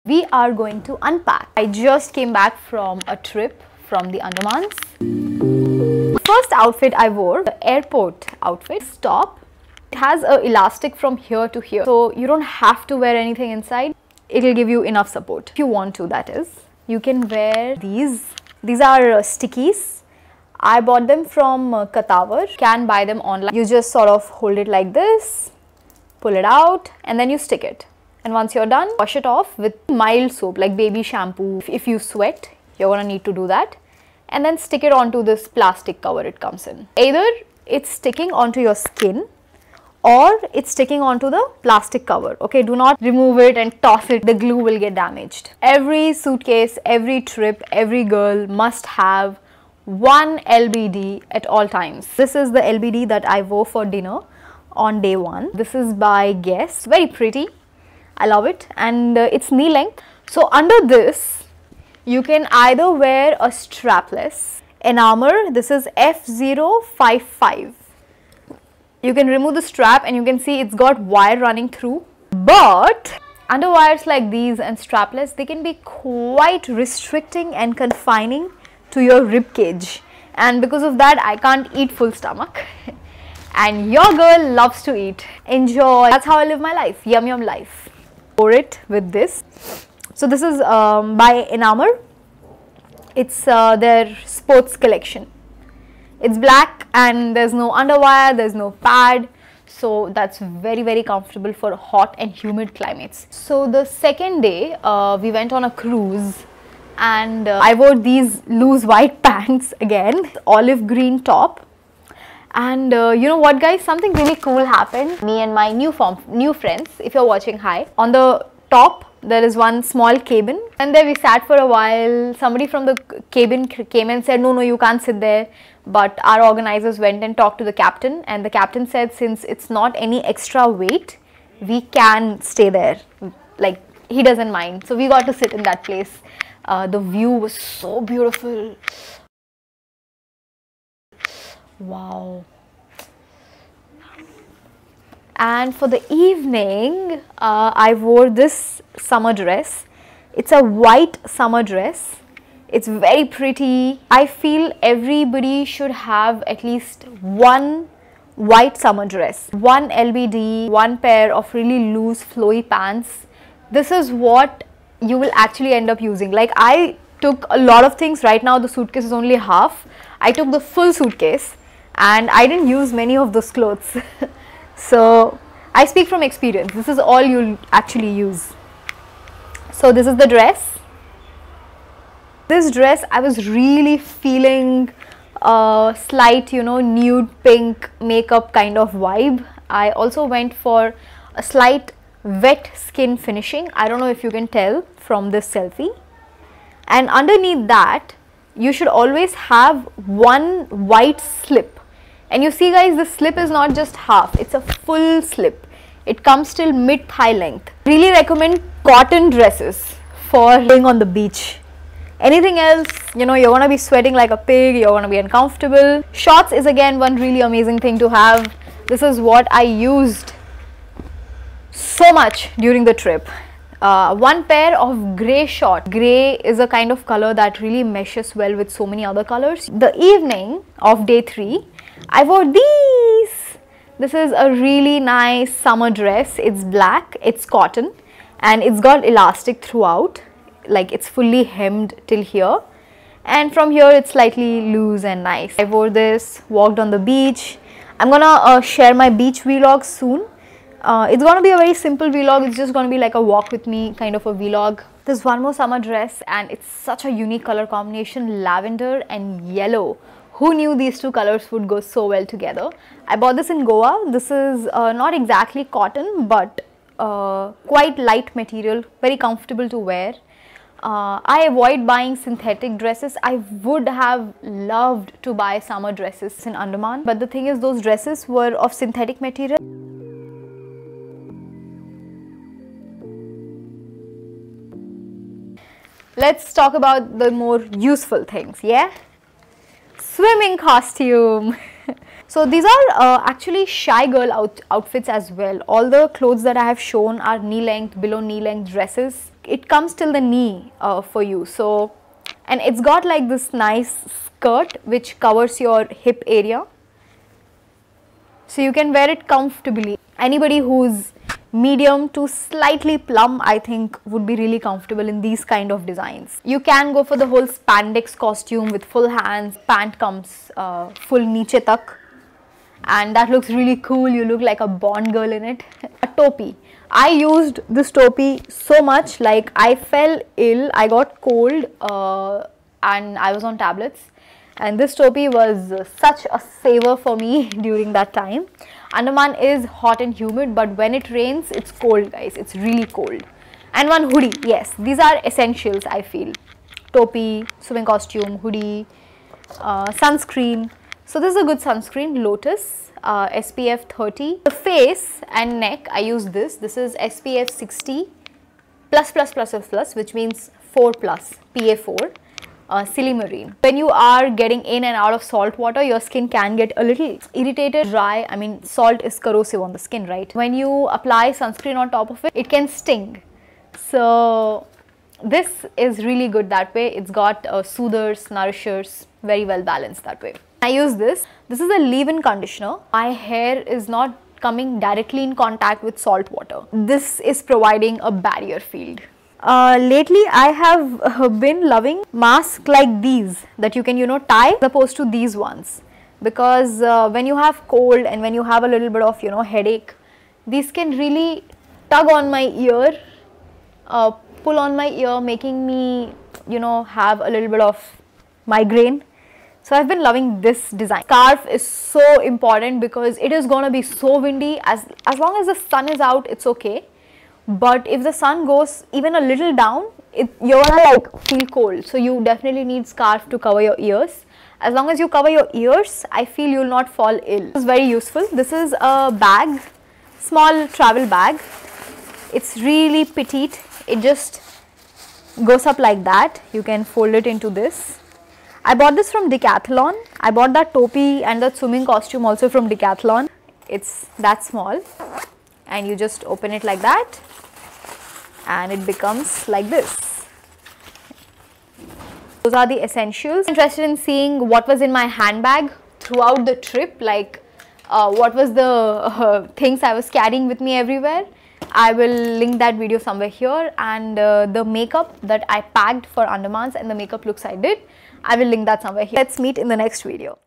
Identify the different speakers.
Speaker 1: we are going to unpack. I just came back from a trip from the Andamans. First outfit I wore, the airport outfit, top. It has an elastic from here to here, so you don't have to wear anything inside. It will give you enough support if you want to, that is. You can wear these. These are stickies. I bought them from Katawar. You can buy them online. You just sort of hold it like this, pull it out, and then you stick it. And once you're done, wash it off with mild soap like baby shampoo. If you sweat, you're gonna need to do that. And then stick it onto this plastic cover it comes in. Either it's sticking onto your skin or it's sticking onto the plastic cover. Okay, do not remove it and toss it. The glue will get damaged. Every suitcase, every trip, every girl must have one LBD at all times. This is the LBD that I wore for dinner on day 1. This is by Guess. Very pretty. I love it, and it's knee length. So under this, you can either wear a strapless Enamer. This is F055. You can remove the strap and you can see it's got wire running through. But underwires like these and strapless, they can be quite restricting and confining to your rib cage. And because of that, I can't eat full stomach. And your girl loves to eat. Enjoy. That's how I live my life. Yum yum life. Pour it with this. So this is by Enamer. It's their sports collection. It's black and there's no underwire, there's no pad. So that's very comfortable for hot and humid climates. So the second day, we went on a cruise and I wore these loose white pants again. Olive green top. And you know what guys, something really cool happened. Me and my new friends, if you're watching, hi. On the top, there is one small cabin, and there we sat for a while. Somebody from the cabin came and said, no, you can't sit there. But our organizers went and talked to the captain, and the captain said since it's not any extra weight, we can stay there. Like, he doesn't mind. So we got to sit in that place. The view was so beautiful. Wow. And for the evening, I wore this summer dress. It's a white summer dress. It's very pretty. I feel everybody should have at least one white summer dress, one LBD, one pair of really loose flowy pants. This is what you will actually end up using. Like, I took a lot of things. Right now the suitcase is only half. I took the full suitcase and I didn't use many of those clothes. So I speak from experience. This is all you'll actually use. So this is the dress. This dress, I was really feeling a slight, you know, nude pink makeup kind of vibe. I also went for a slight wet skin finishing. I don't know if you can tell from this selfie. And underneath that, you should always have one white slip. And you see guys, the slip is not just half, it's a full slip. It comes till mid-thigh length. Really recommend cotton dresses for going on the beach. Anything else, you know, you're gonna be sweating like a pig, you're gonna be uncomfortable. Shorts is again one really amazing thing to have. This is what I used so much during the trip. One pair of grey shorts. Grey is a kind of color that really meshes well with so many other colors. The evening of day 3, I wore these. This is a really nice summer dress. It's black, it's cotton, and it's got elastic throughout. Like, it's fully hemmed till here, and from here it's slightly loose and nice. I wore this, walked on the beach. I'm gonna share my beach vlog soon. It's gonna be a very simple vlog. It's just gonna be like a walk with me kind of a vlog. There's one more summer dress and it's such a unique color combination, lavender and yellow. Who knew these two colors would go so well together? I bought this in Goa. This is not exactly cotton, but quite light material, very comfortable to wear. I avoid buying synthetic dresses. I would have loved to buy summer dresses in Andaman, but the thing is, those dresses were of synthetic material. Let's talk about the more useful things, yeah? Swimming costume. So these are actually shy girl outfits as well. All the clothes that I have shown are knee length, below knee length dresses. it comes till the knee for you. So, and it's got like this nice skirt which covers your hip area, so you can wear it comfortably. Anybody who's medium to slightly plump, I think would be really comfortable in these kind of designs. You can go for the whole spandex costume with full hands. Pant comes full niche tak, and that looks really cool. You look like a Bond girl in it. A topi. I used this topi so much, like I fell ill, I got cold and I was on tablets, and this topi was such a saver for me during that time. Andaman is hot and humid, but when it rains, it's cold, guys. It's really cold. And one hoodie. Yes, these are essentials, I feel. Topi, swimming costume, hoodie, sunscreen. So this is a good sunscreen, Lotus, SPF 30. The face and neck, I use this. This is SPF 60 plus, which means 4 plus, PA4. Silimarine. When you are getting in and out of salt water, your skin can get a little irritated, dry. I mean, salt is corrosive on the skin, right? When you apply sunscreen on top of it, it can sting. So this is really good that way. It's got soothers, nourishers, very well balanced that way. I use this. This is a leave-in conditioner. My hair is not coming directly in contact with salt water. This is providing a barrier field. Lately I have been loving masks like these that you can, you know, tie, as opposed to these ones, because when you have cold and when you have a little bit of, you know, headache, these can really tug on my ear, pull on my ear, making me, you know, have a little bit of migraine. So I've been loving this design. Scarf is so important because it is gonna be so windy. As long as the sun is out, it's okay. But if the sun goes even a little down, you're gonna like feel cold. So you definitely need scarf to cover your ears. As long as you cover your ears, I feel you'll not fall ill. This is very useful. This is a bag, small travel bag. It's really petite. It just goes up like that. You can fold it into this. I bought this from Decathlon. I bought that topi and that swimming costume also from Decathlon. It's that small, and you just open it like that and it becomes like this. Those are the essentials. Interested in seeing what was in my handbag throughout the trip, like what was the things I was carrying with me everywhere. I will link that video somewhere here, and the makeup that I packed for Andamans and the makeup looks I did, I will link that somewhere here. Let's meet in the next video.